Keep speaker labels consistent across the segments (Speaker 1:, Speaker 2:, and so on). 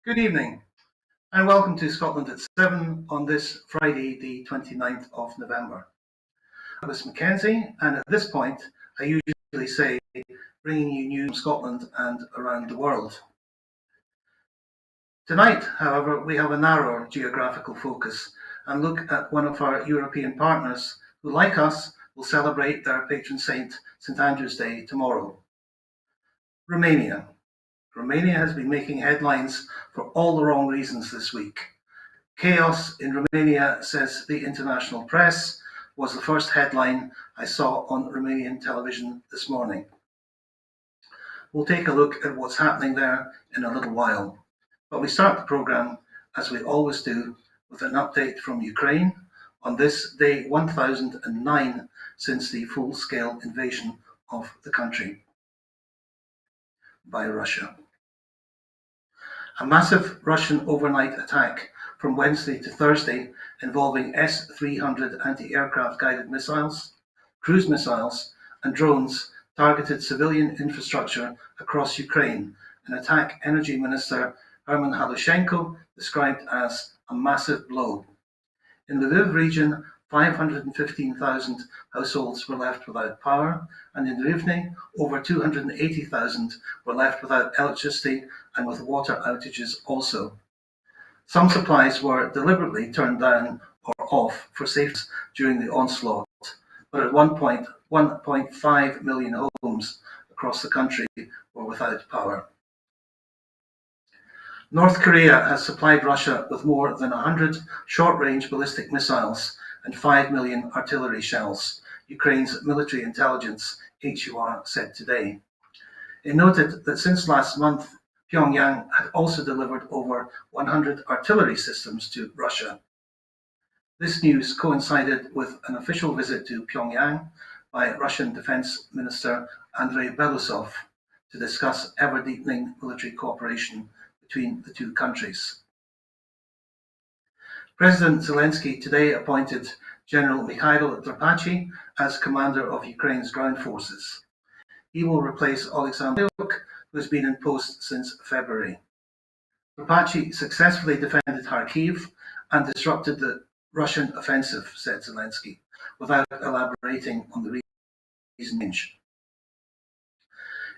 Speaker 1: Good evening and welcome to Scotland at 7 on this Friday, the 29th of November. I'm MacKenzie, and at this point, I usually say bringing you news from Scotland and around the world. Tonight, however, we have a narrower geographical focus and look at one of our European partners who, like us, will celebrate their patron saint, St Andrew's Day, tomorrow. Romania. Romania has been making headlines for all the wrong reasons this week. Chaos in Romania, says the international press, was the first headline I saw on Romanian television this morning. We'll take a look at what's happening there in a little while. But we start the programme, as we always do, with an update from Ukraine on this day 1009 since the full-scale invasion of the country by Russia. A massive Russian overnight attack from Wednesday to Thursday involving S-300 anti-aircraft guided missiles, cruise missiles and drones targeted civilian infrastructure across Ukraine, an attack Energy Minister Herman Halushenko described as a massive blow. In the Lviv region, 515,000 households were left without power, and in Rivne, over 280,000 were left without electricity and with water outages also. Some supplies were deliberately turned down or off for safety during the onslaught, but at one point, 1.5 million homes across the country were without power. North Korea has supplied Russia with more than 100 short-range ballistic missiles and 5 million artillery shells, Ukraine's military intelligence HUR said today. It noted that since last month, Pyongyang had also delivered over 100 artillery systems to Russia. This news coincided with an official visit to Pyongyang by Russian Defense Minister Andrei Belousov to discuss ever-deepening military cooperation between the two countries. President Zelensky today appointed General Mikhailo Drapachy as commander of Ukraine's ground forces. He will replace Alexander Lyuk, who has been in post since February. Drapachy successfully defended Kharkiv and disrupted the Russian offensive, said Zelensky, without elaborating on the reason.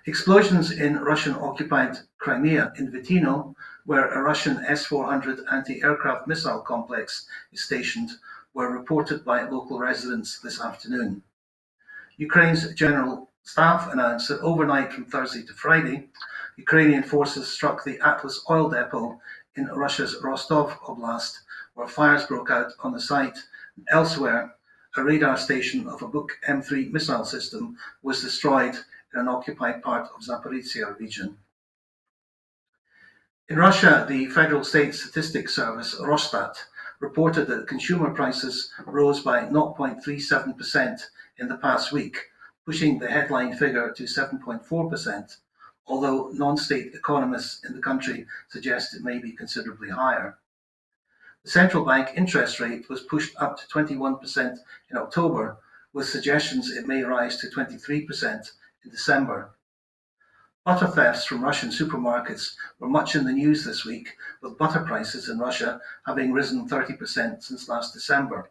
Speaker 1: Explosions in Russian-occupied Crimea in Vitino, where a Russian S-400 anti-aircraft missile complex is stationed, were reported by local residents this afternoon. Ukraine's General Staff announced that overnight from Thursday to Friday, Ukrainian forces struck the Atlas oil depot in Russia's Rostov Oblast, where fires broke out on the site. Elsewhere, a radar station of a Buk M3 missile system was destroyed in an occupied part of Zaporizhzhia region. In Russia, the Federal State Statistics Service, Rosstat, reported that consumer prices rose by 0.37% in the past week, pushing the headline figure to 7.4%, although non-state economists in the country suggest it may be considerably higher. The central bank interest rate was pushed up to 21% in October, with suggestions it may rise to 23% in December. Butter thefts from Russian supermarkets were much in the news this week, with butter prices in Russia having risen 30% since last December.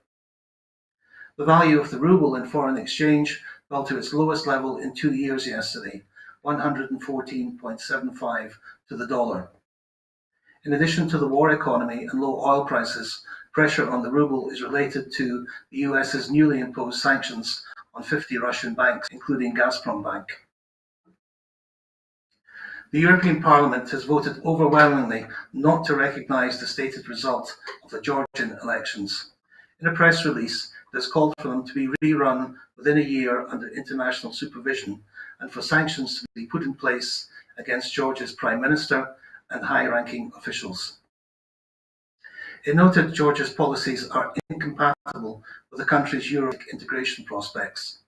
Speaker 1: The value of the ruble in foreign exchange fell to its lowest level in 2 years yesterday, 114.75 to the dollar. In addition to the war economy and low oil prices, pressure on the ruble is related to the US's newly imposed sanctions on 50 Russian banks, including Gazprom Bank. The European Parliament has voted overwhelmingly not to recognise the stated result of the Georgian elections. In a press release, it has called for them to be rerun within a year under international supervision and for sanctions to be put in place against Georgia's Prime Minister and high-ranking officials. It noted Georgia's policies are incompatible with the country's European integration prospects.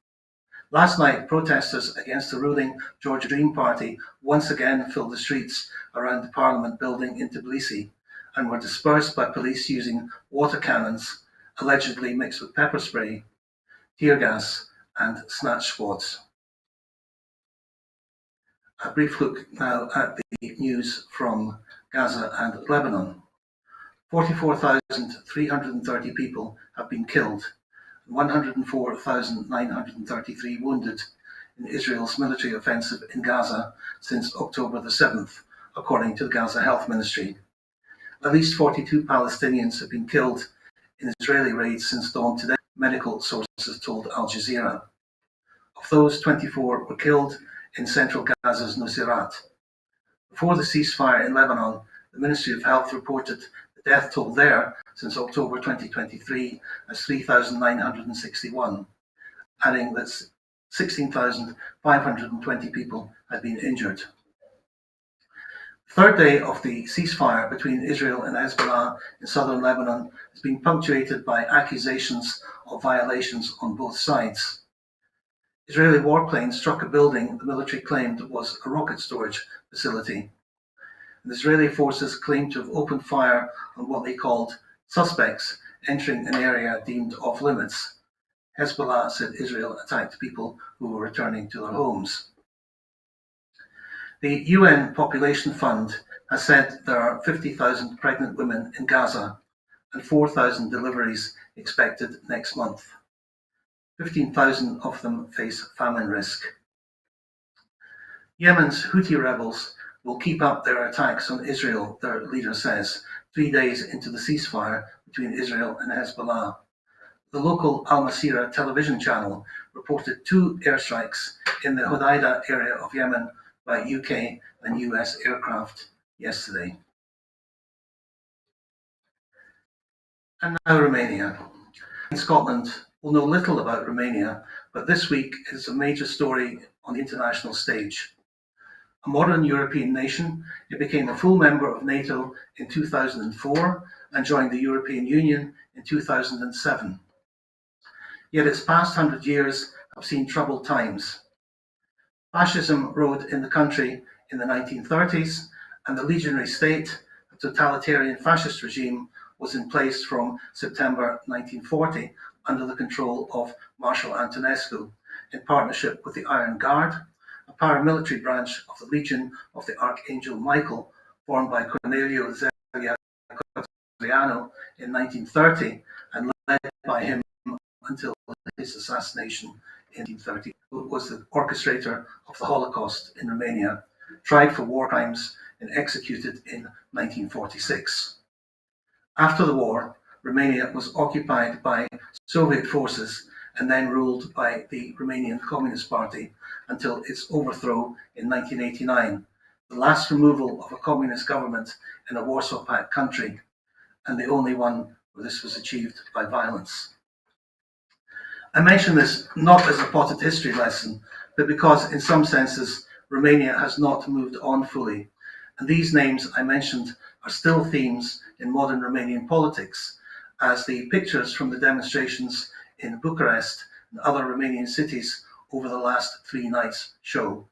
Speaker 1: Last night, protesters against the ruling Georgia Dream Party once again filled the streets around the Parliament building in Tbilisi and were dispersed by police using water cannons, allegedly mixed with pepper spray, tear gas, and snatch squads. A brief look now at the news from Gaza and Lebanon. 44,330 people have been killed and 104,933 wounded in Israel's military offensive in Gaza since October the 7th, according to the Gaza Health Ministry. At least 42 Palestinians have been killed in Israeli raids since dawn today, medical sources told Al Jazeera. Of those, 24 were killed in central Gaza's Nuseirat. Before the ceasefire in Lebanon, the Ministry of Health reported the death toll there since October 2023 as 3,961, adding that 16,520 people had been injured. The third day of the ceasefire between Israel and Hezbollah in southern Lebanon has been punctuated by accusations of violations on both sides. Israeli warplanes struck a building the military claimed was a rocket storage facility. And Israeli forces claimed to have opened fire on what they called suspects entering an area deemed off limits. Hezbollah said Israel attacked people who were returning to their homes. The UN Population Fund has said there are 50,000 pregnant women in Gaza and 4,000 deliveries expected next month. 15,000 of them face famine risk. Yemen's Houthi rebels will keep up their attacks on Israel, their leader says, 3 days into the ceasefire between Israel and Hezbollah. The local Al Masirah television channel reported 2 airstrikes in the Hodeidah area of Yemen by UK and US aircraft yesterday. And now Romania. In Scotland, we'll know little about Romania, but this week is a major story on the international stage. A modern European nation, it became a full member of NATO in 2004 and joined the European Union in 2007. Yet its past 100 years have seen troubled times. Fascism rode in the country in the 1930s, and the legionary state, a totalitarian fascist regime, was in place from September 1940 under the control of Marshal Antonescu, in partnership with the Iron Guard, a paramilitary branch of the Legion of the Archangel Michael, formed by Cornelio Zelia Cotriano in 1930 and led by him until his assassination in 1930, who was the orchestrator of the Holocaust in Romania, tried for war crimes and executed in 1946. After the war, Romania was occupied by Soviet forces and then ruled by the Romanian Communist Party until its overthrow in 1989, the last removal of a communist government in a Warsaw Pact country, and the only one where this was achieved by violence. I mention this not as a potted history lesson, but because in some senses Romania has not moved on fully, and these names I mentioned are still themes in modern Romanian politics, as the pictures from the demonstrations in Bucharest and other Romanian cities over the last 3 nights show.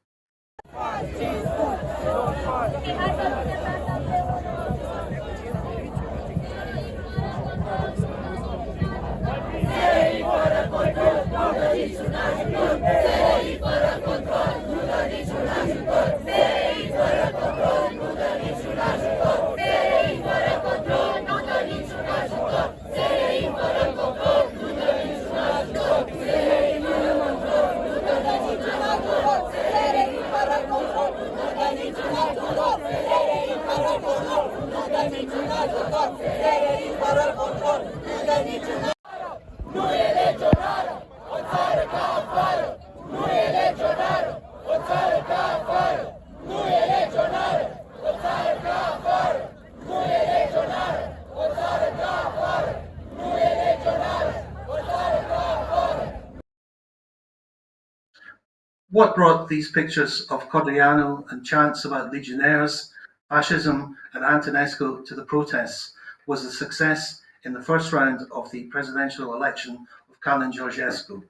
Speaker 1: What brought these pictures of Codreanu and chants about legionnaires, fascism and Antonescu to the protests was the success in the first round of the presidential election of Călin Georgescu,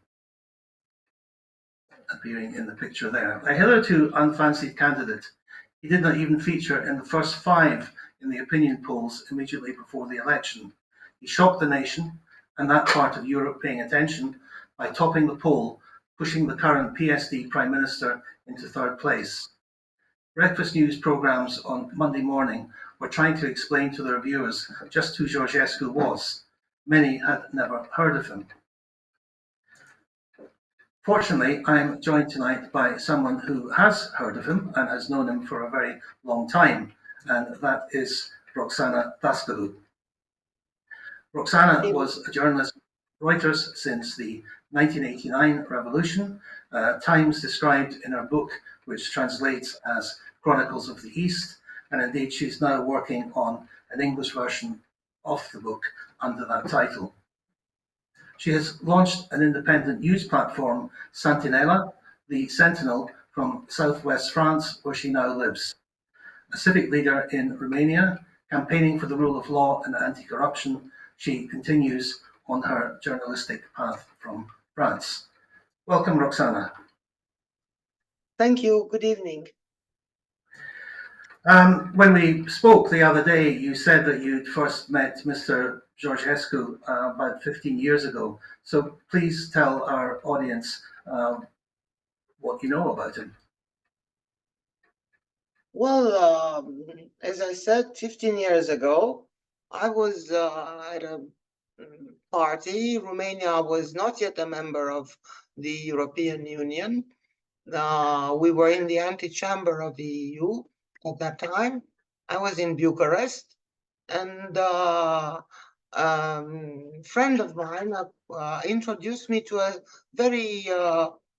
Speaker 1: appearing in the picture there. A hitherto unfancied candidate, he did not even feature in the first 5 in the opinion polls immediately before the election. He shocked the nation and that part of Europe paying attention by topping the poll, pushing the current PSD Prime Minister into 3rd place. Breakfast news programs on Monday morning were trying to explain to their viewers just who Georgescu was. Many had never heard of him. Fortunately, I'm joined tonight by someone who has heard of him and has known him for a very long time, and that is Roxana Daascalu. Roxana was a journalist at Reuters since the 1989 revolution. Times described in her book, which translates as Chronicles of the East, and indeed she's now working on an English version of the book under that title. She has launched an independent news platform, Sentinella, the Sentinel, from southwest France, where she now lives. A civic leader in Romania, campaigning for the rule of law and anti-corruption, she continues on her journalistic path from France. Welcome, Roxana.
Speaker 2: Thank you. Good evening.
Speaker 1: When we spoke the other day, you said that you'd first met Mr. Georgescu about 15 years ago. So please tell our audience what you know about him.
Speaker 2: Well, as I said, 15 years ago, I was at a party. Romania was not yet a member of the European Union. We were in the antechamber of the EU at that time. I was in Bucharest, and friend of mine introduced me to a very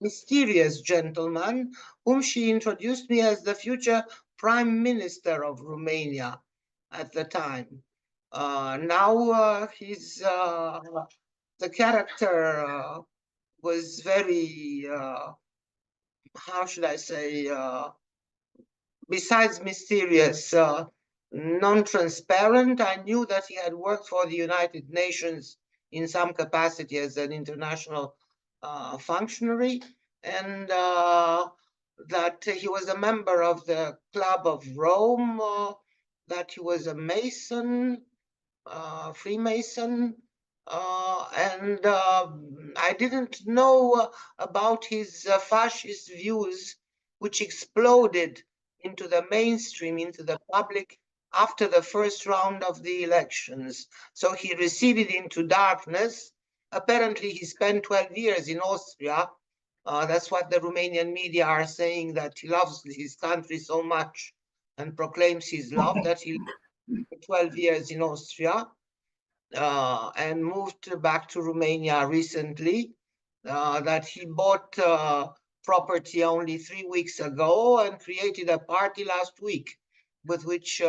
Speaker 2: mysterious gentleman whom she introduced me as the future Prime Minister of Romania at the time. Now he's the character was very how should I say, besides mysterious, non-transparent. I knew that he had worked for the United Nations in some capacity as an international functionary, and that he was a member of the Club of Rome, that he was a Mason, Freemason, and I didn't know about his fascist views, which exploded into the mainstream, into the public, after the first round of the elections. So he receded into darkness. Apparently, he spent 12 years in Austria. That's what the Romanian media are saying, that he loves his country so much and proclaims his love, that he lived 12 years in Austria. And moved back to Romania recently, that he bought property only 3 weeks ago and created a party last week with which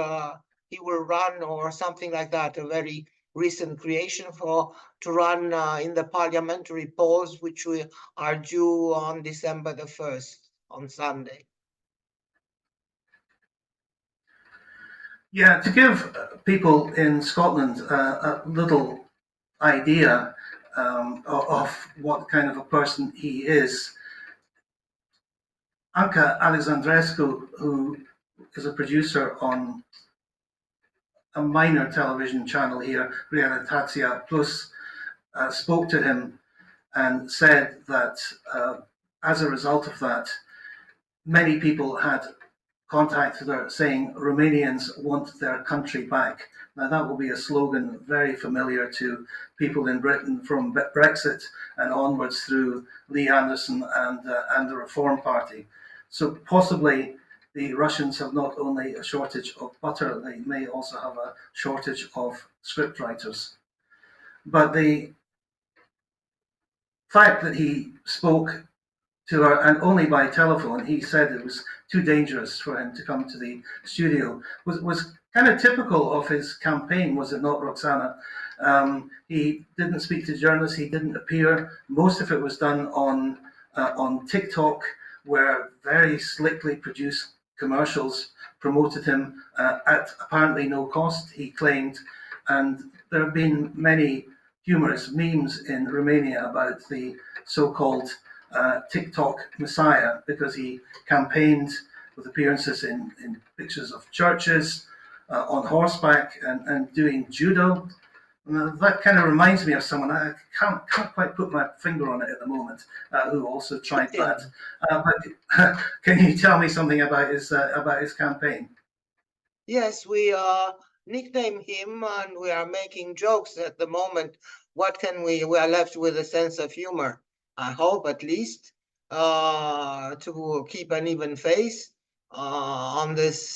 Speaker 2: he will run, or something like that, a very recent creation to run in the parliamentary polls, which are due on December the 1st, on Sunday.
Speaker 1: Yeah, to give people in Scotland a little idea of what kind of a person he is, Anca Alexandrescu, who is a producer on a minor television channel here, Realitatea Plus, spoke to him and said that as a result of that, many people had contacted her saying Romanians want their country back. Now that will be a slogan very familiar to people in Britain from Brexit and onwards through Lee Anderson and the Reform Party. So possibly the Russians have not only a shortage of butter, they may also have a shortage of scriptwriters. But the fact that he spoke to her, and only by telephone, he said it was too dangerous for him to come to the studio, was kind of typical of his campaign, was it not, Roxana? He didn't speak to journalists, he didn't appear. Most of it was done on TikTok, where very slickly produced commercials promoted him at apparently no cost, he claimed. And there have been many humorous memes in Romania about the so-called TikTok Messiah, because he campaigned with appearances in pictures of churches, on horseback, and doing judo. That kind of reminds me of someone. I can't quite put my finger on it at the moment. Who also tried that.
Speaker 2: Putin.
Speaker 1: But can you tell me something about his campaign?
Speaker 2: Yes, we nickname him and we are making jokes at the moment. What can we are left with a sense of humor, I hope at least, to keep an even face on this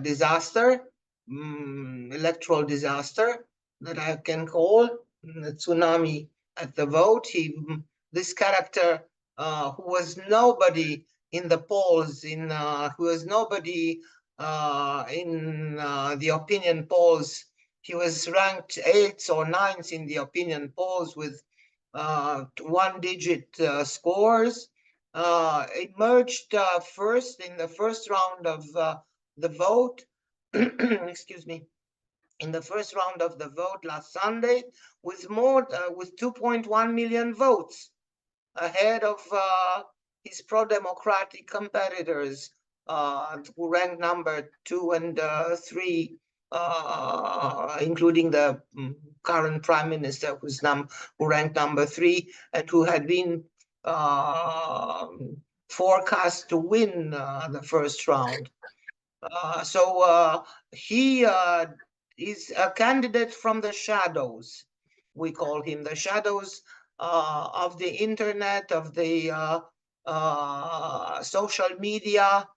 Speaker 2: disaster, electoral disaster that I can call the tsunami at the vote. This character who was nobody in the polls, who was nobody in the opinion polls. He was ranked 8th or 9th in the opinion polls with one-digit scores. Emerged first in the first round of the vote. Excuse me. In the first round of the vote last Sunday, with with 2.1 million votes, ahead of his pro-democratic competitors, who ranked number 2 and 3, including the current prime minister, who ranked number 3 and who had been forecast to win the first round. So he is a candidate from the shadows. We call him the shadows of the internet, of the social media.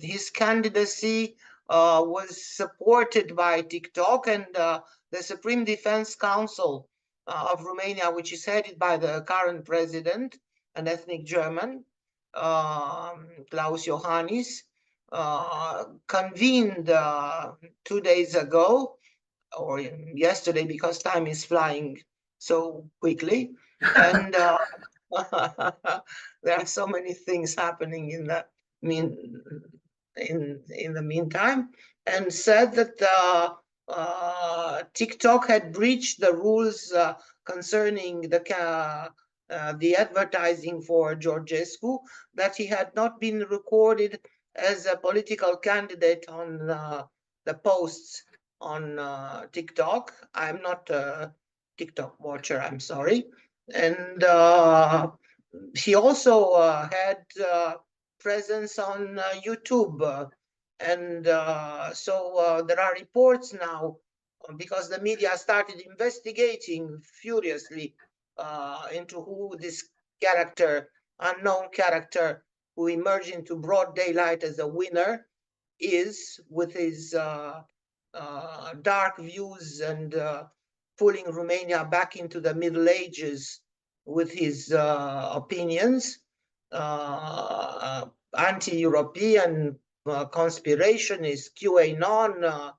Speaker 2: His candidacy was supported by TikTok and the Supreme Defense Council of Romania, which is headed by the current president, an ethnic German, Klaus Iohannis, convened 2 days ago, or yesterday, because time is flying so quickly, and there are so many things happening in the meantime, and said that TikTok had breached the rules concerning the advertising for Georgescu, that he had not been recorded as a political candidate on the posts on TikTok. I'm not a TikTok watcher, I'm sorry. And he also had presence on YouTube. And so there are reports now, because the media started investigating furiously into who this character, unknown character, who emerged into broad daylight as a winner, is, with his dark views and pulling Romania back into the Middle Ages with his opinions, anti-European, conspirationist, QAnon,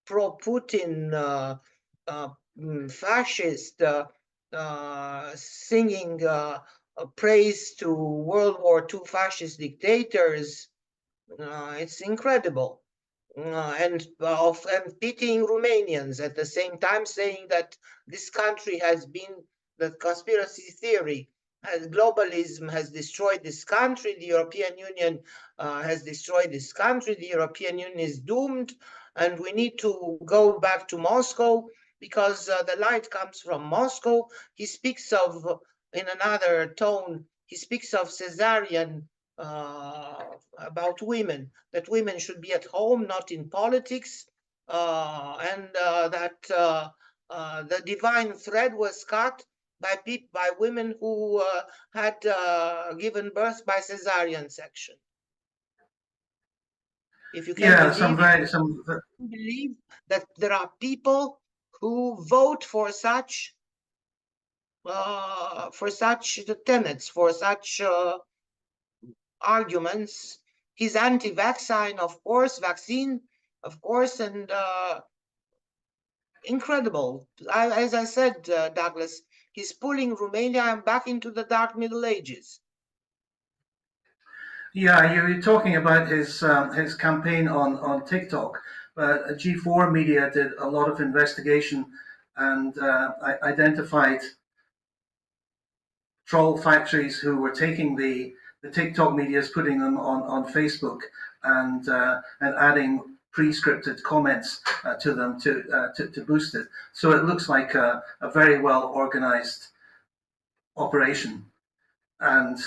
Speaker 2: pro-Putin, fascist, singing praise to World War II fascist dictators. It's incredible. And pitying Romanians at the same time, saying that this country has been, the conspiracy theory, as globalism has destroyed this country, the European Union has destroyed this country, the European Union is doomed, and we need to go back to Moscow because the light comes from Moscow. He speaks of, in another tone, he speaks of Caesarian about women, that women should be at home, not in politics, and that the divine thread was cut by women who had given birth by Caesarean section. If you can believe that there are people who vote for such tenets, for such arguments. He's anti-vaccine, of course, vaccine, of course, and incredible. As I said, Douglas, he's pulling Romania back into the dark Middle Ages.
Speaker 1: Yeah, you're talking about his campaign on TikTok, but G4 Media did a lot of investigation and identified troll factories who were taking the TikTok medias, putting them on Facebook, and adding pre-scripted comments to them to boost it. So it looks like a very well organized operation. And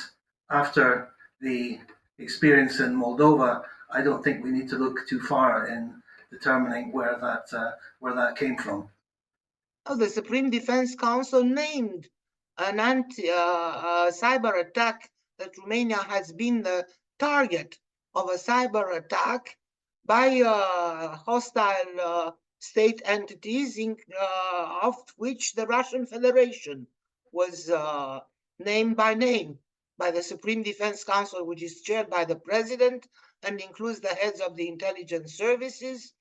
Speaker 1: after the experience in Moldova, I don't think we need to look too far in determining where that came from.
Speaker 2: Oh, the Supreme Defense Council named an cyber attack that Romania has been the target of a cyber attack by hostile state entities, of which the Russian Federation was named by name by the Supreme Defense Council, which is chaired by the president and includes the heads of the intelligence services.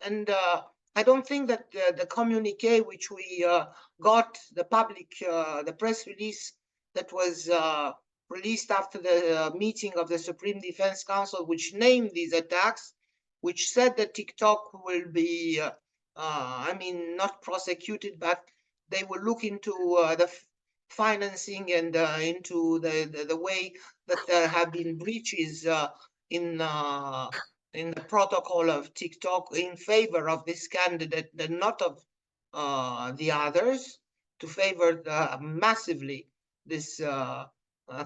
Speaker 2: And I don't think that the communique which we got, the public, the press release that was released after the meeting of the Supreme Defense Council, which named these attacks, which said that TikTok will be, not prosecuted, but they will look into the financing and into the way that there have been breaches in the protocol of TikTok in favor of this candidate and not of the others, to favor massively this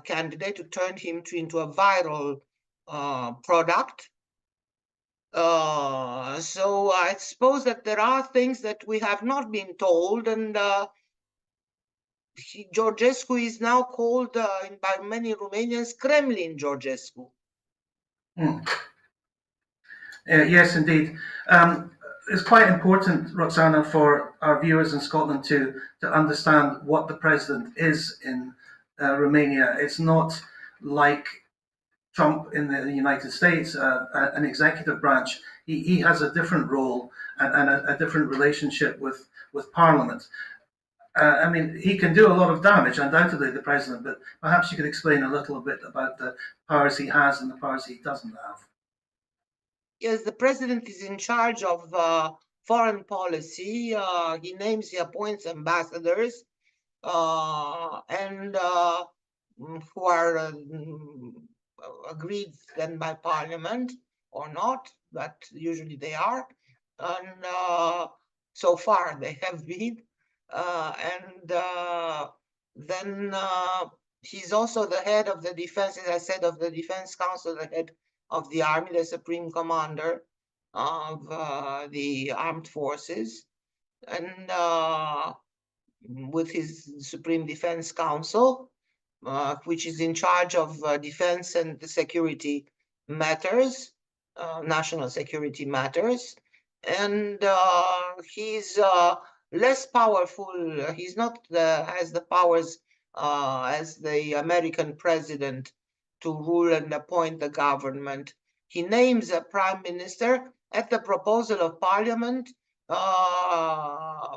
Speaker 2: candidate, to turn him into a viral product. So I suppose that there are things that we have not been told, and Georgescu is now called by many Romanians Kremlin Georgescu.
Speaker 1: Yes, indeed. It's quite important, Roxana, for our viewers in Scotland to understand what the president is in Romania. It's not like Trump in the United States, an executive branch. He has a different role and a different relationship with Parliament. He can do a lot of damage, undoubtedly, the president, but perhaps you could explain a little bit about the powers he has and the powers he doesn't have.
Speaker 2: Yes, the president is in charge of foreign policy. He names, he appoints ambassadors, and who are agreed then by parliament or not, but usually they are. And so far they have been. Then he's also the head of the defense, as I said, of the Defense Council, the head of the army, the supreme commander of the armed forces, and with his Supreme Defense Council, which is in charge of defense and security matters, national security matters. And he's less powerful. He's not has the powers as the American president to rule and appoint the government. He names a prime minister at the proposal of parliament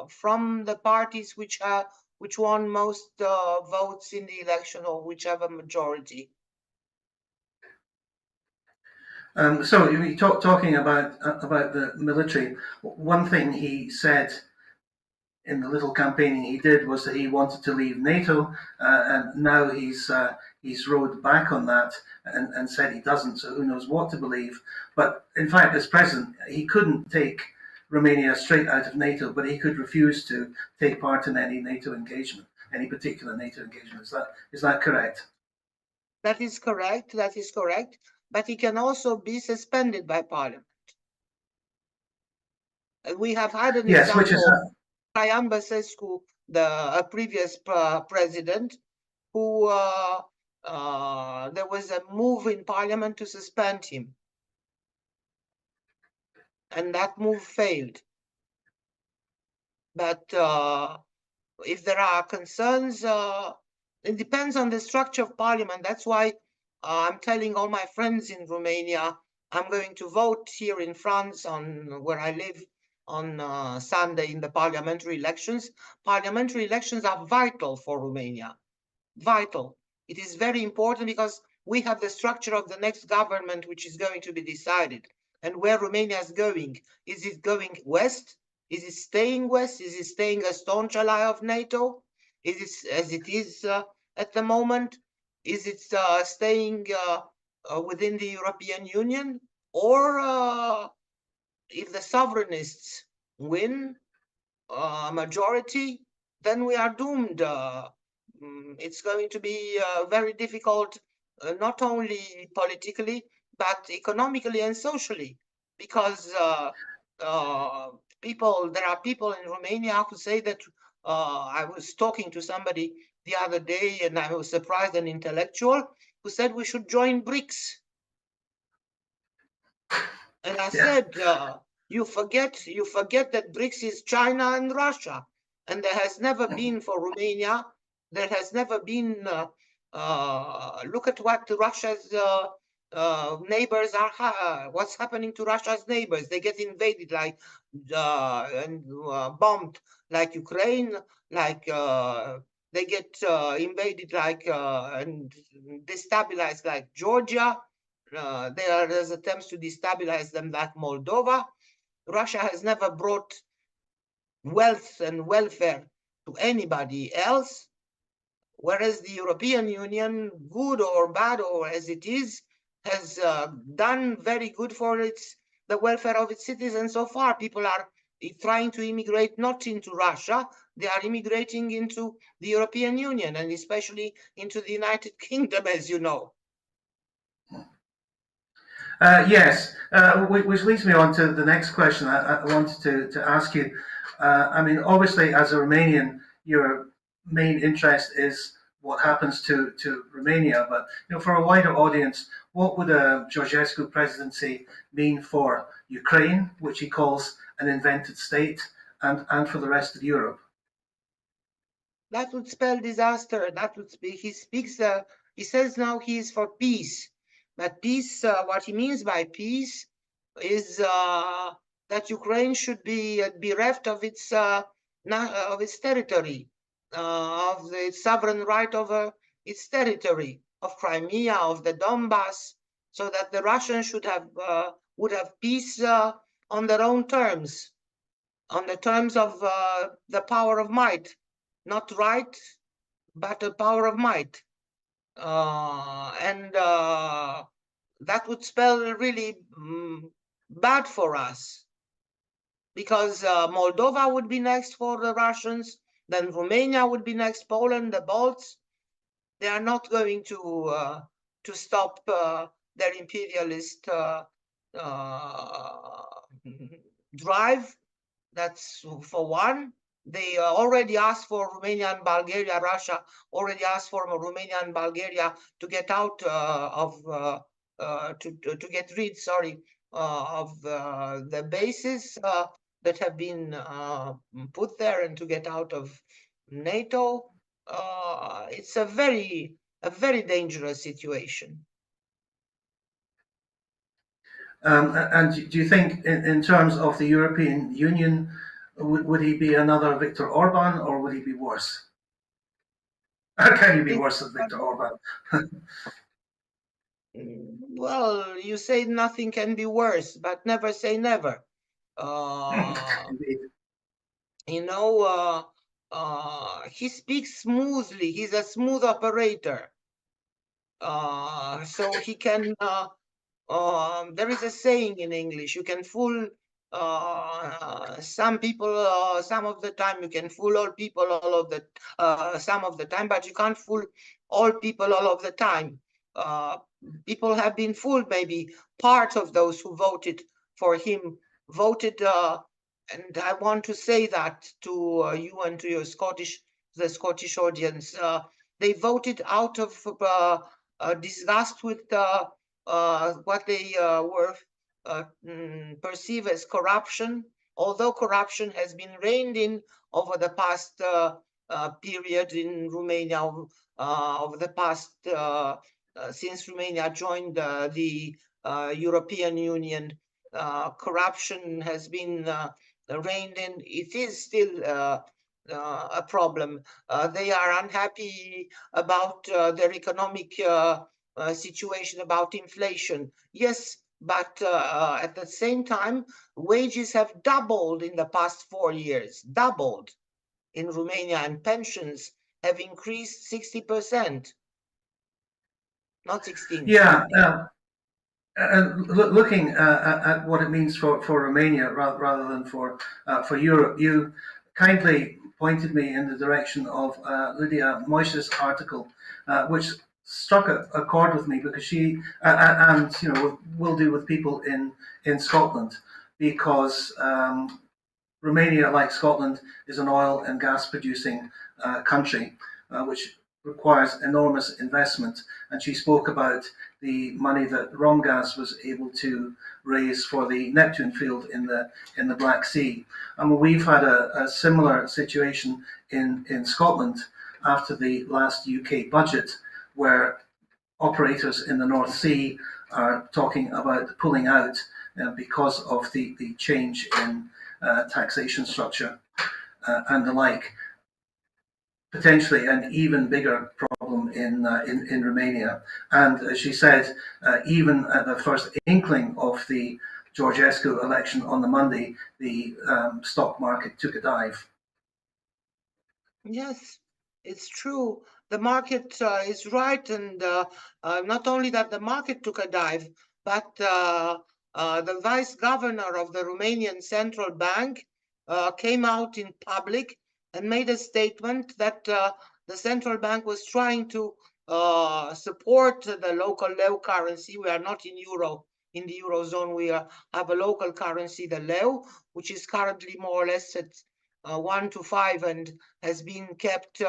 Speaker 2: from the parties which won most votes in the election, or whichever majority.
Speaker 1: So you talking about the military. One thing he said in the little campaigning he did was that he wanted to leave NATO, and now he's rode back on that and said he doesn't. So who knows what to believe? But in fact, as president, he couldn't take Romania straight out of NATO, but he could refuse to take part in any NATO engagement, any particular NATO engagement. Is that correct?
Speaker 2: That is correct. That is correct. But he can also be suspended by parliament. We have had an example. Which is Traian Băsescu, a previous president, who there was a move in parliament to suspend him, and that move failed. But if there are concerns, it depends on the structure of parliament. That's why I'm telling all my friends in Romania, I'm going to vote here in France, on where I live, on Sunday in the parliamentary elections. Parliamentary elections are vital for Romania. Vital. It is very important because we have the structure of the next government which is going to be decided, and where Romania is going. Is it going west? Is it staying west? Is it staying a staunch ally of NATO? Is it as it is at the moment? Is it staying within the European Union? Or if the sovereignists win a majority, then we are doomed. It's going to be very difficult, not only politically, but economically and socially, because there are people in Romania who say that I was talking to somebody the other day, and I was surprised, an intellectual, who said we should join BRICS. And I said, you forget that BRICS is China and Russia, and there has never been for Romania, there has never been. Look at what Russia's neighbors are. What's happening to Russia's neighbors? They get invaded and bombed like Ukraine, like they get invaded and destabilized like Georgia. There's attempts to destabilize them like Moldova. Russia has never brought wealth and welfare to anybody else, whereas the European Union, good or bad or as it is, has done very good for the welfare of its citizens so far. People are trying to immigrate not into Russia, they are immigrating into the European Union and especially into the United Kingdom, as you know.
Speaker 1: Yes, which leads me on to the next question I wanted to ask you. I mean, obviously, as a Romanian, your main interest is what happens to Romania, but for a wider audience, what would a Georgescu presidency mean for Ukraine, which he calls an invented state, and for the rest of Europe?
Speaker 2: That would spell disaster. That would speak. He says now he is for peace. But peace, what he means by peace is that Ukraine should be bereft of its territory, of its sovereign right over its territory, of Crimea, of the Donbass, so that the Russians would have peace on their own terms, on the terms of the power of might, not right, but the power of might. And that would spell really bad for us, because Moldova would be next for the Russians, then Romania would be next, Poland, the Balts. They are not going to stop their imperialist drive. That's for one. They already asked for Romania and Bulgaria. Russia already asked for Romania and Bulgaria to get out to get rid, of the bases that have been put there, and to get out of NATO. It's a very dangerous situation.
Speaker 1: And do you think, in terms of the European Union, would he be another Viktor Orban, or would he be worse? How can you be worse than Viktor Orban?
Speaker 2: Well, you say nothing can be worse, but never say never.
Speaker 1: Indeed.
Speaker 2: He speaks smoothly. He's a smooth operator. So he can. There is a saying in English: you can fool some people some of the time. You can fool all people some of the time, but you can't fool all people all of the time. People have been fooled. Maybe part of those who voted for him voted, and I want to say that to you and to the Scottish audience. They voted out of disgust with what they were perceived as corruption, although corruption has been reined in over the past period in Romania, over the past since Romania joined the European Union. Corruption has been reined in. It is still a problem. They are unhappy about their economic situation, about inflation. Yes, but at the same time, wages have doubled in the past 4 years, doubled in Romania, and pensions have increased 60%, not 16.
Speaker 1: Yeah, Looking at what it means for Romania rather than for Europe, you kindly pointed me in the direction of Lydia Moish's article, which struck a chord with me because she and will do with people in Scotland because Romania, like Scotland, is an oil and gas producing country, which requires enormous investment. And she spoke about the money that Romgaz was able to raise for the Neptune field in the Black Sea. And we've had a similar situation in Scotland after the last UK budget, where operators in the North Sea are talking about pulling out because of the change in taxation structure and the like. Potentially an even bigger problem in Romania. And as she said, even at the first inkling of the Georgescu election on the Monday, the stock market took a dive.
Speaker 2: Yes, it's true. The market is right, and not only that the market took a dive, but the vice governor of the Romanian Central Bank came out in public and made a statement that the central bank was trying to support the local leu currency. We are not in euro. In the eurozone, we have a local currency, the leu, which is currently more or less at 1 to 5 and has been kept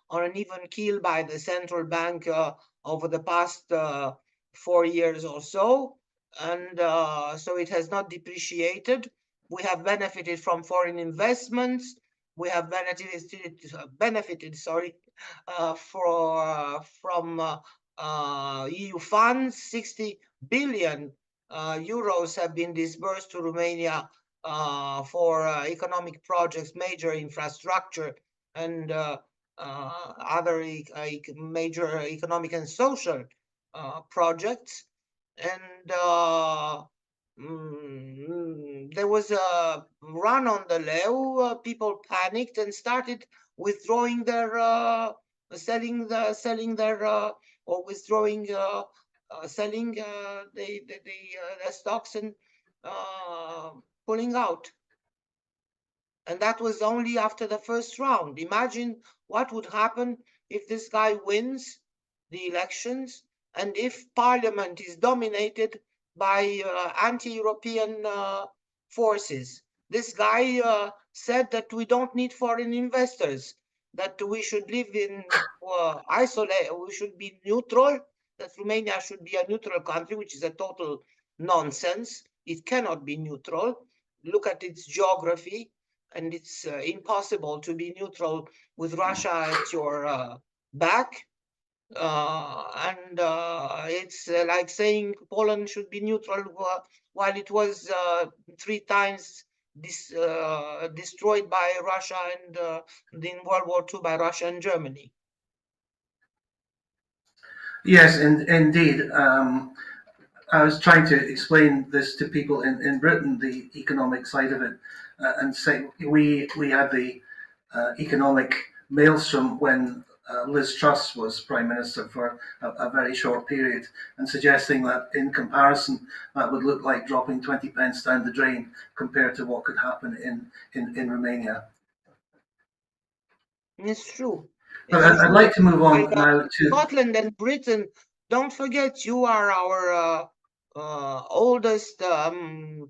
Speaker 2: on an even keel by the central bank over the past 4 years or so. And so it has not depreciated. We have benefited from foreign investments. We have benefited from EU funds. 60 billion euros have been disbursed to Romania for economic projects, major infrastructure, and other major economic and social projects. And there was a run on the leu. People panicked and started withdrawing their, selling their, or withdrawing, selling the stocks and pulling out. And that was only after the first round. Imagine what would happen if this guy wins the elections and if parliament is dominated by anti-European forces. This guy said that we don't need foreign investors, that we should live in isolate, we should be neutral, that Romania should be a neutral country, which is a total nonsense. It cannot be neutral. Look at its geography, and it's impossible to be neutral with Russia at your back. And it's like saying Poland should be neutral while it was 3 times destroyed by Russia and in World War II by Russia and Germany.
Speaker 1: Yes, indeed. I was trying to explain this to people in Britain, the economic side of it, and say we had the economic maelstrom when Liz Truss was Prime Minister for a very short period, and suggesting that in comparison, that would look like dropping 20 pence down the drain compared to what could happen in Romania.
Speaker 2: It's true.
Speaker 1: But
Speaker 2: It's
Speaker 1: I'd like to move on
Speaker 2: and,
Speaker 1: now to
Speaker 2: Scotland and Britain. Don't forget, you are our oldest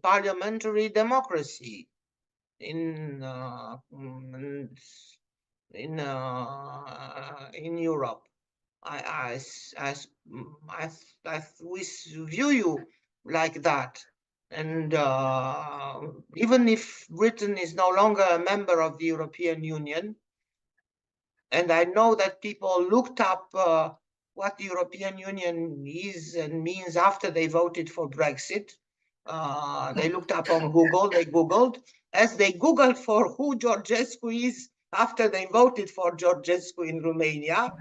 Speaker 2: parliamentary democracy in Europe. We view you like that, and even if Britain is no longer a member of the European Union, and I know that people looked up what the European Union is and means after they voted for Brexit. They looked up on Google, they Googled, as they Googled for who Georgescu is after they voted for Georgescu in Romania.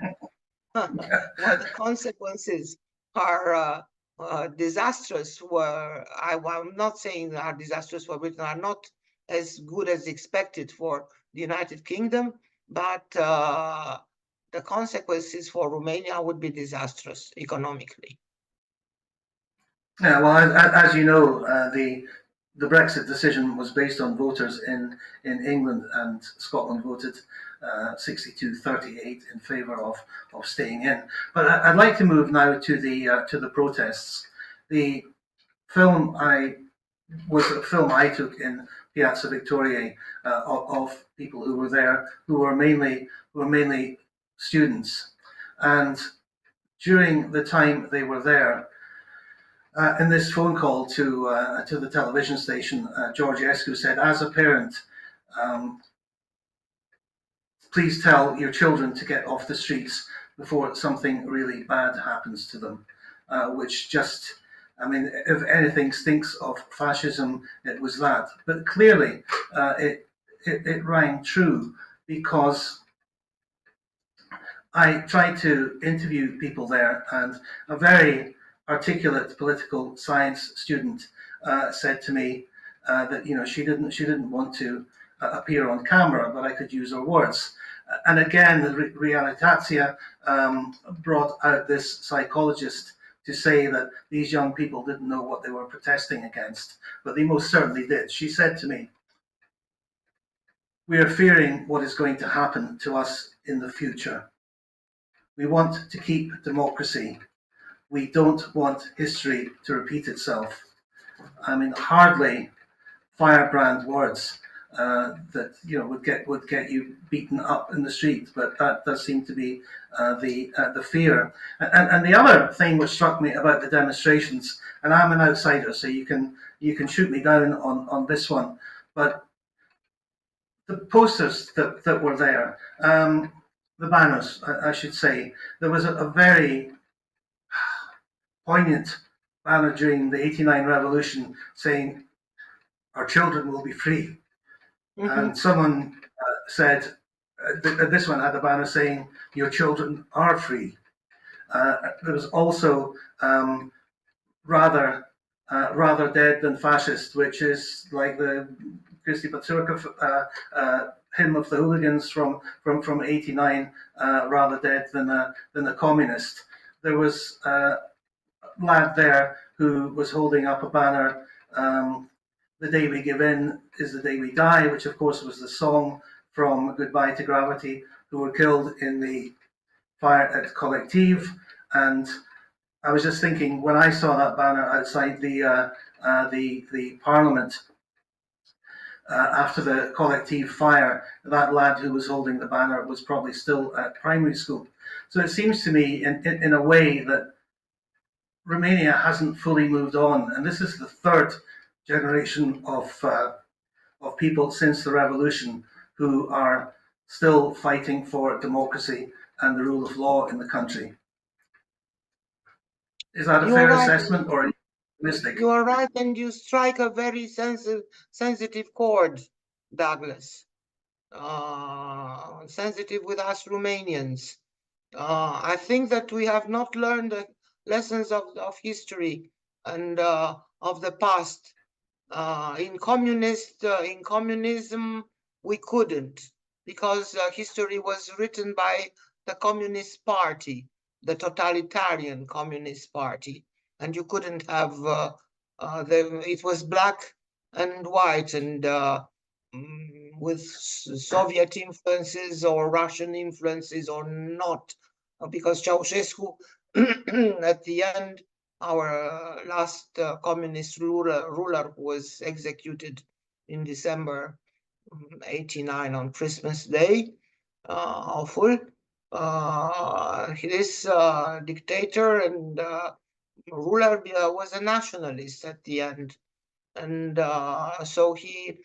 Speaker 2: Well, the consequences are disastrous. I'm not saying are disastrous for Britain, are not as good as expected for the United Kingdom, but the consequences for Romania would be disastrous economically.
Speaker 1: Yeah, well, as you know, the Brexit decision was based on voters in England, and Scotland voted 62-38 in favour of staying in. But I'd like to move now to the protests. The film I was a film I took in Piazza Vittoria of people who were there, who were mainly students, and during the time they were there, in this phone call to the television station, George Escu said, "As a parent, um, please tell your children to get off the streets before something really bad happens to them." Which just, I mean, if anything stinks of fascism, it was that. But clearly, it rang true, because I tried to interview people there, and a very articulate political science student said to me that she didn't want to appear on camera, but I could use her words. And again, the Realitatsia brought out this psychologist to say that these young people didn't know what they were protesting against, but they most certainly did. She said to me, "We are fearing what is going to happen to us in the future. We want to keep democracy. We don't want history to repeat itself." I mean, hardly firebrand words that would get you beaten up in the street, but that does seem to be the fear. And the other thing which struck me about the demonstrations, and I'm an outsider, so you can shoot me down on this one, but the posters that were there, the banners, I should say, there was a very poignant banner during the '89 revolution saying, "Our children will be free."
Speaker 2: Mm-hmm.
Speaker 1: And someone said, this one had a banner saying, "Your children are free." There was also rather rather dead than fascist, which is like the Christy Patsurka hymn of the hooligans from '89, rather dead than a communist. There was lad there who was holding up a banner, "The day we give in is the day we die," which of course was the song from Goodbye to Gravity, who were killed in the fire at Collective. And I was just thinking, when I saw that banner outside the Parliament after the Collective fire, that lad who was holding the banner was probably still at primary school. So it seems to me, in a way, that Romania hasn't fully moved on, and this is the third generation of people since the revolution who are still fighting for democracy and the rule of law in the country. Is that a fair assessment, or optimistic?
Speaker 2: You are right, and you strike a very sensitive chord, Douglas. Sensitive with us Romanians. I think that we have not learned the lessons of history and of the past. In communism, we couldn't, because history was written by the Communist Party, the totalitarian Communist Party, and you couldn't have it was black and white, and with Soviet influences or Russian influences or not, because Ceausescu at the end, our last communist ruler who was executed in December '89 on Christmas Day, awful. This dictator and ruler was a nationalist at the end, and so he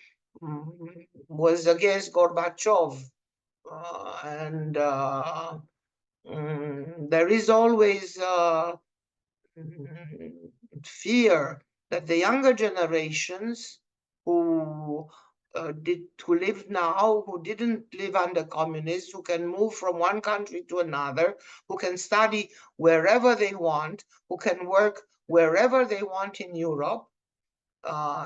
Speaker 2: was against Gorbachev, and there is always fear that the younger generations who live now, who didn't live under communists, who can move from one country to another, who can study wherever they want, who can work wherever they want in Europe.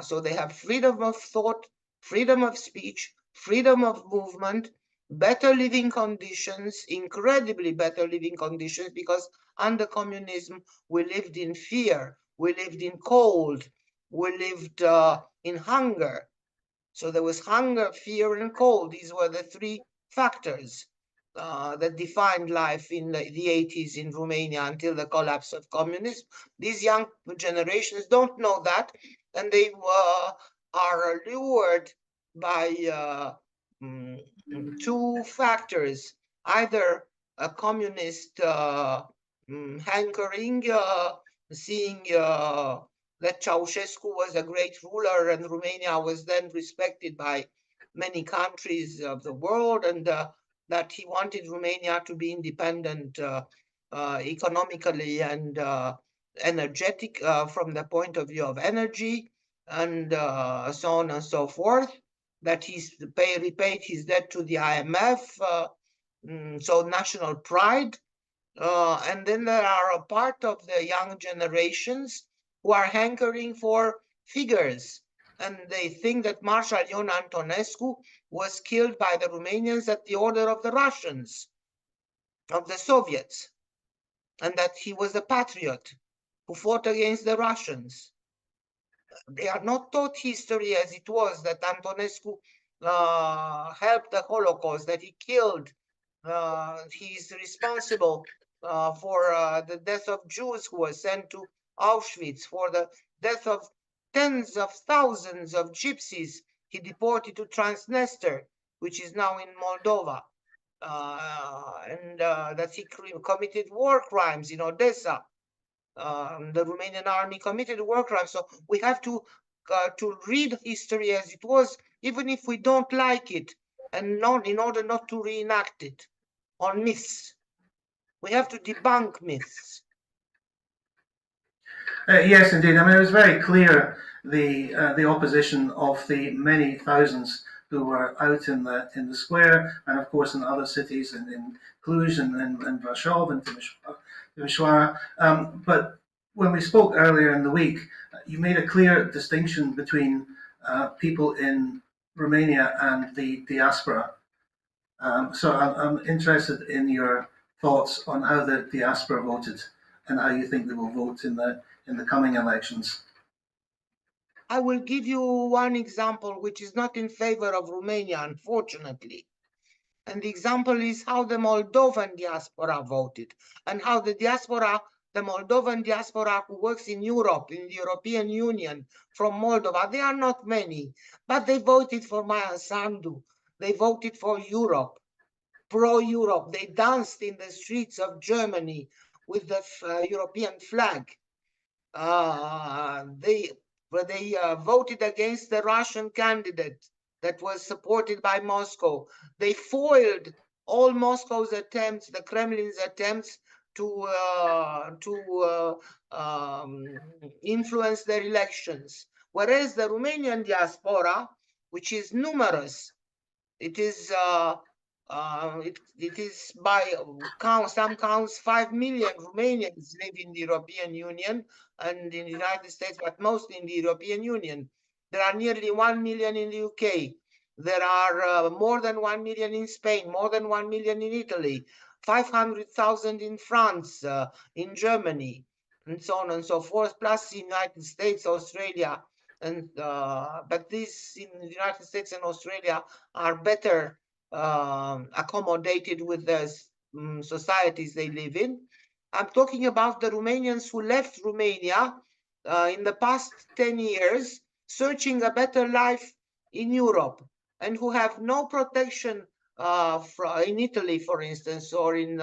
Speaker 2: So they have freedom of thought, freedom of speech, freedom of movement, better living conditions, incredibly better living conditions, because under communism we lived in fear. we lived in cold, we lived in hunger. So there was hunger, fear, and cold. These were the three factors that defined life in the 80s in Romania until the collapse of communism. These young generations don't know that, and they are lured by two factors: either a communist hankering, seeing that Ceausescu was a great ruler and Romania was then respected by many countries of the world, and that he wanted Romania to be independent economically and energetic from the point of view of energy, and so on and so forth, that he's repaid his debt to the IMF, so national pride. And then there are a part of the young generations who are hankering for figures. And they think that Marshal Ion Antonescu was killed by the Romanians at the order of the Russians, of the Soviets, and that he was a patriot who fought against the Russians. They are not taught history as it was, that Antonescu helped the Holocaust, that he killed. He is responsible for the death of Jews who were sent to Auschwitz, for the death of tens of thousands of gypsies he deported to Transnistria, which is now in Moldova, and that he committed war crimes in Odessa. The Romanian army committed war crimes. So we have to read history as it was, even if we don't like it, and not in order not to reenact it on myths. We have to debunk myths.
Speaker 1: Yes, indeed. I mean, it was very clear the opposition of the many thousands who were out in the square, and of course in other cities, in Cluj and Warsaw and Timișoara. But when we spoke earlier in the week, you made a clear distinction between people in Romania and the diaspora. So I'm interested in your thoughts on how the diaspora voted and how you think they will vote in the coming elections.
Speaker 2: I will give you one example which is not in favor of Romania, unfortunately. And the example is how the Moldovan diaspora voted, and how the Moldovan diaspora who works in Europe, in the European Union, from Moldova, they are not many, but they voted for Maia Sandu. They voted for Europe, pro-Europe. They danced in the streets of Germany with the European flag. They voted against the Russian candidate that was supported by Moscow. They foiled all Moscow's attempts, the Kremlin's attempts to influence their elections. Whereas the Romanian diaspora, which is numerous, it is by some counts 5 million Romanians live in the European Union and in the United States, but mostly in the European Union. There are nearly 1 million in the UK. There are more than 1 million in Spain, more than 1 million in Italy, 500,000 in France, in Germany, and so on and so forth, plus the United States, Australia. And but these in the United States and Australia are better accommodated with the societies they live in. I'm talking about the Romanians who left Romania in the past 10 years, searching a better life in Europe, and who have no protection in Italy, for instance, or in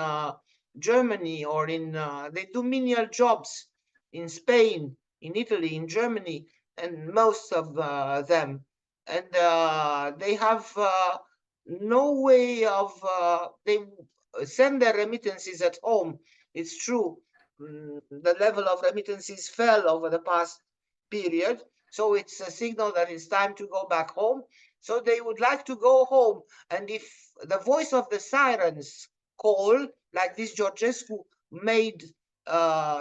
Speaker 2: Germany, or in they do menial jobs in Spain, in Italy, in Germany, and most of them, and they have no way of they send their remittances at home. It's true, the level of remittances fell over the past period, so it's a signal that it's time to go back home. So they would like to go home, and if the voice of the sirens call, like this Georgescu made,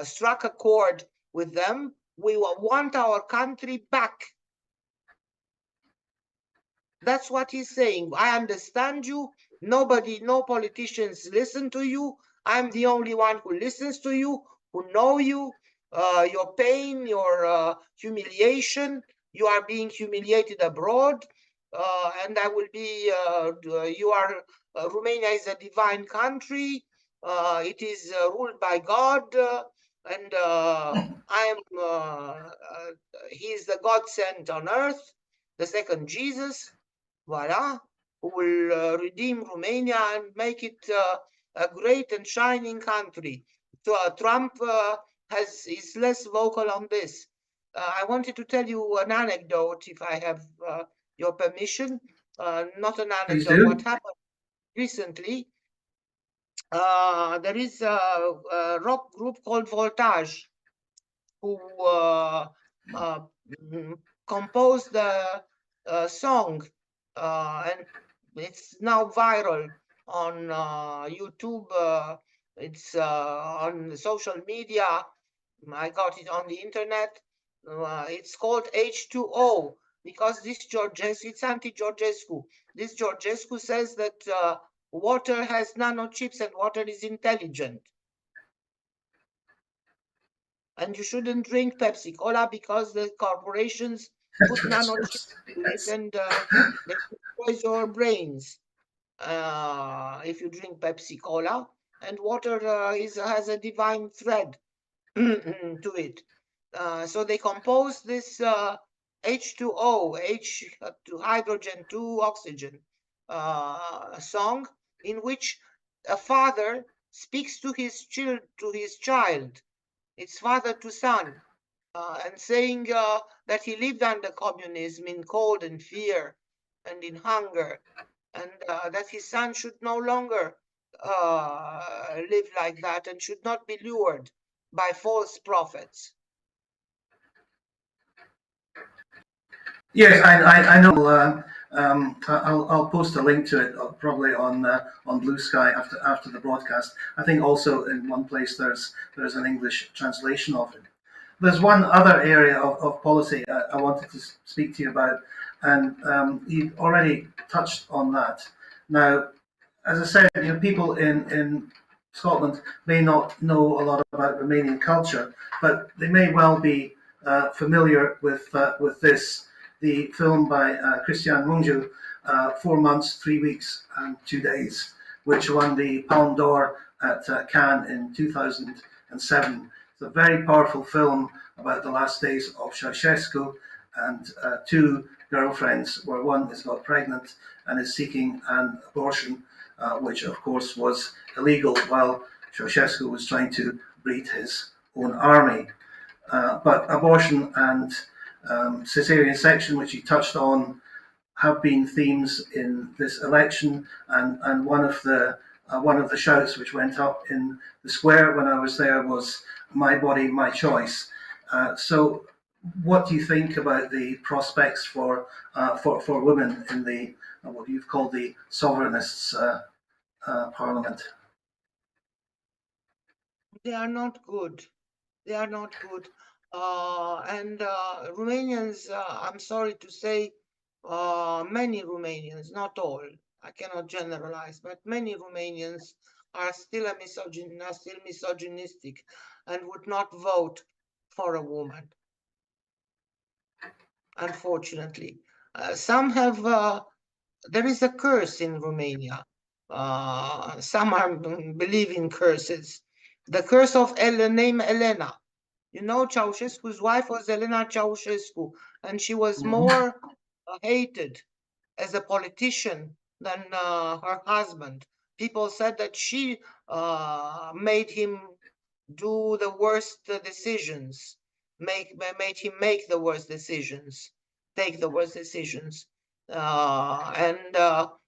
Speaker 2: struck a chord with them, we want our country back. That's what he's saying. I understand you. Nobody, no politicians listen to you. I'm the only one who listens to you, who know you, your pain, your humiliation. You are being humiliated abroad, and I will be. Romania is a divine country. It is ruled by God, and I am. He is the God sent on earth, the second Jesus. Voila, who will redeem Romania and make it a great and shining country. So, Trump is less vocal on this. I wanted to tell you an anecdote, if I have your permission. Not an
Speaker 1: Please
Speaker 2: anecdote. What
Speaker 1: do.
Speaker 2: happened recently? There is a rock group called Voltage who composed the song, and it's now viral on YouTube. It's on social media. I got it on the internet. It's called H2O because this Georgescu, it's anti-Georgescu. This Georgescu says that water has nanochips and water is intelligent. And you shouldn't drink Pepsi Cola because the corporations put nanochips in it,
Speaker 1: Yes.
Speaker 2: and they destroy your brains if you drink Pepsi Cola. And water has a divine thread to it. So they composed this H2O, H to hydrogen to oxygen song, in which a father speaks to his child. It's father to son, and saying that he lived under communism in cold and fear and in hunger, and that his son should no longer live like that and should not be lured by false prophets.
Speaker 1: Yes, I know. I'll post a link to it probably on Blue Sky after the broadcast. I think also in one place there's an English translation of it. There's one other area of policy I wanted to speak to you about, and you already touched on that. Now, as I said, people in Scotland may not know a lot about Romanian culture, but they may well be familiar with this. The film by Cristian Mungiu, 4 months, 3 weeks, and 2 days, which won the Palme d'Or at Cannes in 2007. It's a very powerful film about the last days of Ceausescu and two girlfriends, where one has got pregnant and is seeking an abortion, which of course was illegal while Ceausescu was trying to breed his own army. But abortion and caesarean section, which he touched on, have been themes in this election, and one of the shouts which went up in the square when I was there was "My body, my choice." So, what do you think about the prospects for women in the what you've called the sovereignists parliament?
Speaker 2: They are not good. They are not good. And Romanians, I'm sorry to say, many Romanians, not all, I cannot generalize, but many Romanians are still misogynistic and would not vote for a woman, unfortunately. Some have, there is a curse in Romania. Some are believe in curses. The curse of name Elena. You know, Ceausescu's wife was Elena Ceausescu, and she was more hated as a politician than her husband. People said that she made him do the worst decisions, made him make the worst decisions, take the worst decisions. And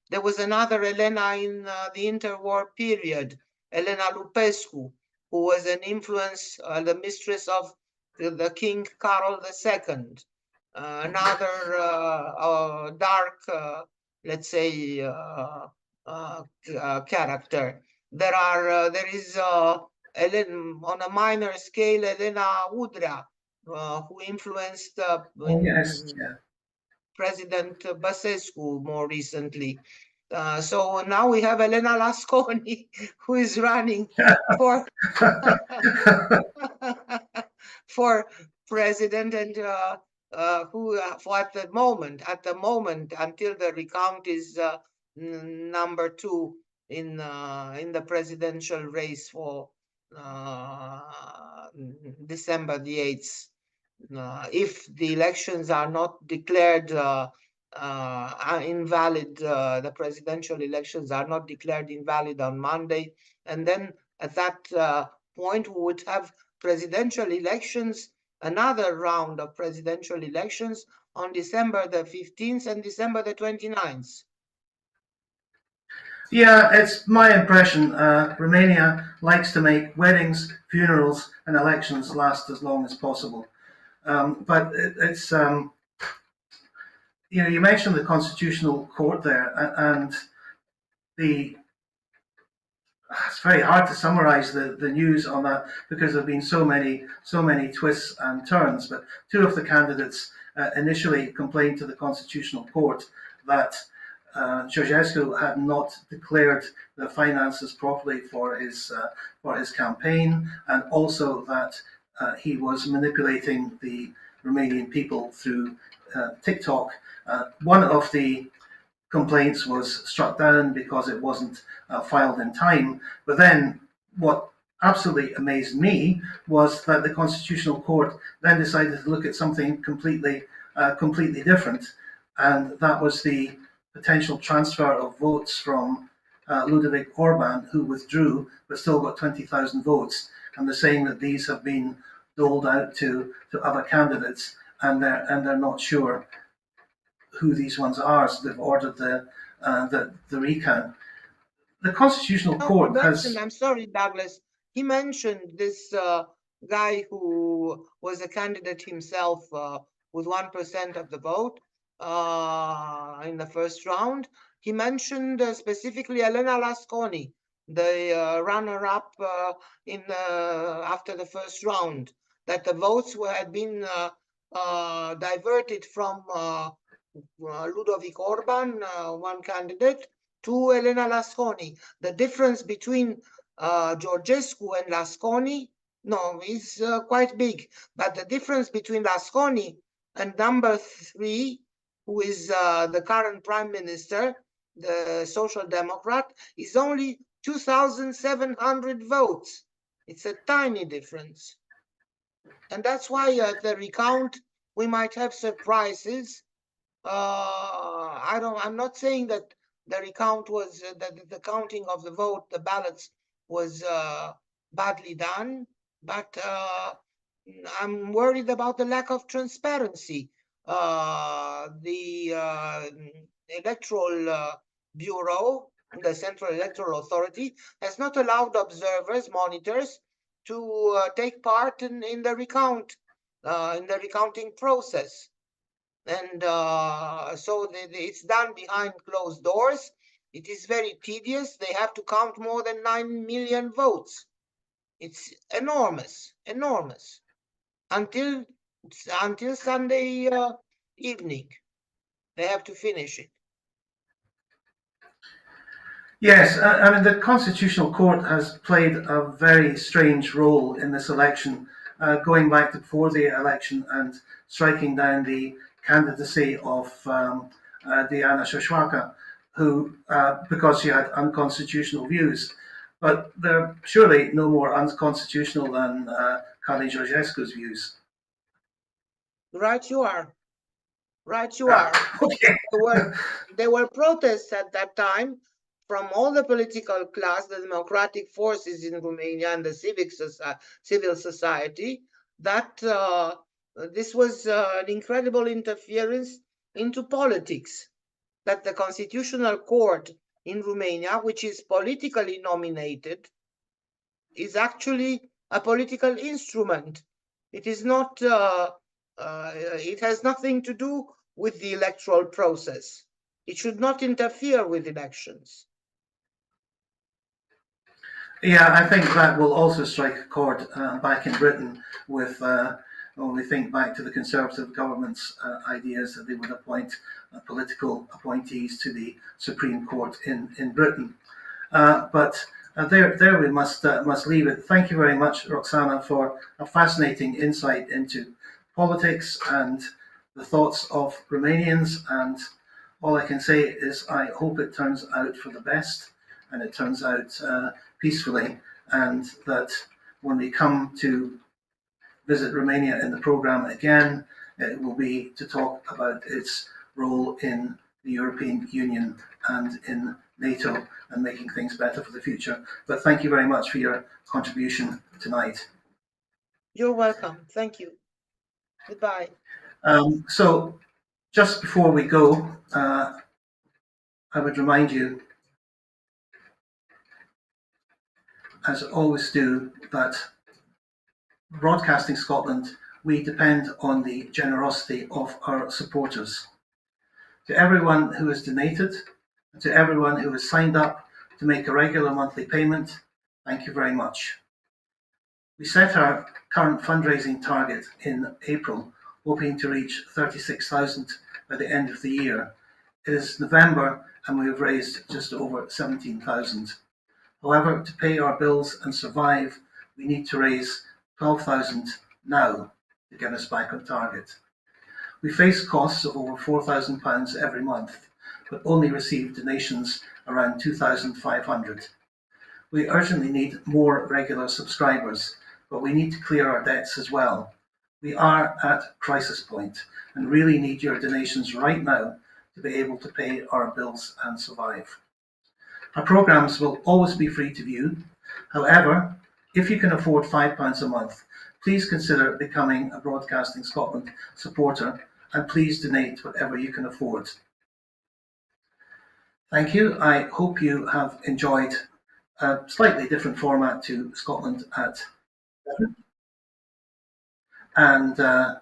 Speaker 2: there was another Elena in the interwar period, Elena Lupescu, who was an influence, the mistress of the King Carol II. Another dark, let's say, character. There is on a minor scale, Elena Udrea, who influenced
Speaker 1: Oh yes, yeah.
Speaker 2: President Băsescu more recently. So now we have Elena Lasconi, who is running for for president, and who for at the moment until the recount is number 2 in the presidential race for December the 8th. If the elections are not declared invalid, the presidential elections are not declared invalid on Monday, and then at that point we would have presidential elections, another round of presidential elections on December the 15th and December the 29th.
Speaker 1: Yeah, it's my impression. Romania likes to make weddings, funerals, and elections last as long as possible. But it's you mentioned the Constitutional Court there, and it's very hard to summarize the news on that because there have been so many twists and turns. But two of the candidates initially complained to the Constitutional Court that Ceausescu had not declared the finances properly for his campaign, and also that he was manipulating the Romanian people through TikTok. One of the complaints was struck down because it wasn't filed in time. But then what absolutely amazed me was that the Constitutional Court then decided to look at something completely different, and that was the potential transfer of votes from Ludovic Orban, who withdrew but still got 20,000 votes. And they're saying that these have been doled out to other candidates, and they're not sure who these ones are, so they've ordered the recount. The Constitutional Court has.
Speaker 2: I'm sorry, Douglas. He mentioned this guy who was a candidate himself with 1% of the vote in the first round. He mentioned specifically Elena Lasconi, the runner-up after the first round, that the votes had been diverted from Ludovic Orban, one candidate, to Elena Lasconi. The difference between Georgescu and Lasconi, is quite big. But the difference between Lasconi and number 3, who is the current prime minister, the Social Democrat, is only 2,700 votes. It's a tiny difference. And that's why at the recount, we might have surprises. I'm not saying that the recount was that the counting of the vote, the ballots, was badly done, but I'm worried about the lack of transparency. The Electoral Bureau, the Central Electoral Authority, has not allowed observers, monitors, to take part in the recount, in the recounting process. And so it's done behind closed doors. It is very tedious. They have to count more than 9 million votes. It's enormous, until Sunday evening. They have to finish it.
Speaker 1: Yes, I mean, the Constitutional Court has played a very strange role in this election, going back to before the election and striking down the candidacy of Diana Șoșoacă, who, because she had unconstitutional views. But they're surely no more unconstitutional than Călin Georgescu's views.
Speaker 2: Right, you are.
Speaker 1: Okay.
Speaker 2: There were protests at that time from all the political class, the democratic forces in Romania and the civil society, that this was an incredible interference into politics, that the Constitutional Court in Romania, which is politically nominated, is actually a political instrument. It is not, it has nothing to do with the electoral process. It should not interfere with elections.
Speaker 1: Yeah, I think that will also strike a chord back in Britain with, when we think back to the Conservative government's ideas that they would appoint political appointees to the Supreme Court in Britain. But There we must leave it. Thank you very much, Roxana, for a fascinating insight into politics and the thoughts of Romanians. And all I can say is I hope it turns out for the best and it turns out peacefully, and that when we come to visit Romania in the programme again, it will be to talk about its role in the European Union and in NATO and making things better for the future. But thank you very much for your contribution tonight.
Speaker 2: You're welcome. Thank you. Goodbye.
Speaker 1: So just before we go, I would remind you, as I always do, that Broadcasting Scotland, we depend on the generosity of our supporters. To everyone who has donated, and to everyone who has signed up to make a regular monthly payment, thank you very much. We set our current fundraising target in April, hoping to reach 36,000 by the end of the year. It is November and we have raised just over 17,000. However, to pay our bills and survive, we need to raise 12,000 now to get us back on target. We face costs of over £4,000 every month, but only receive donations around 2,500. We urgently need more regular subscribers, but we need to clear our debts as well. We are at crisis point and really need your donations right now to be able to pay our bills and survive. Our programmes will always be free to view. However, if you can afford £5 a month, please consider becoming a Broadcasting Scotland supporter and please donate whatever you can afford. Thank you. I hope you have enjoyed a slightly different format to Scotland at 7. And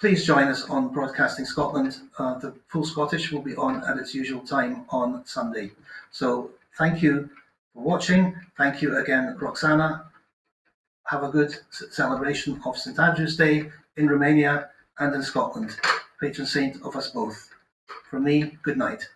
Speaker 1: please join us on Broadcasting Scotland. The full Scottish will be on at its usual time on Sunday. So thank you for watching. Thank you again, Roxana. Have a good celebration of St Andrew's Day in Romania and in Scotland, patron saint of us both. From me, good night.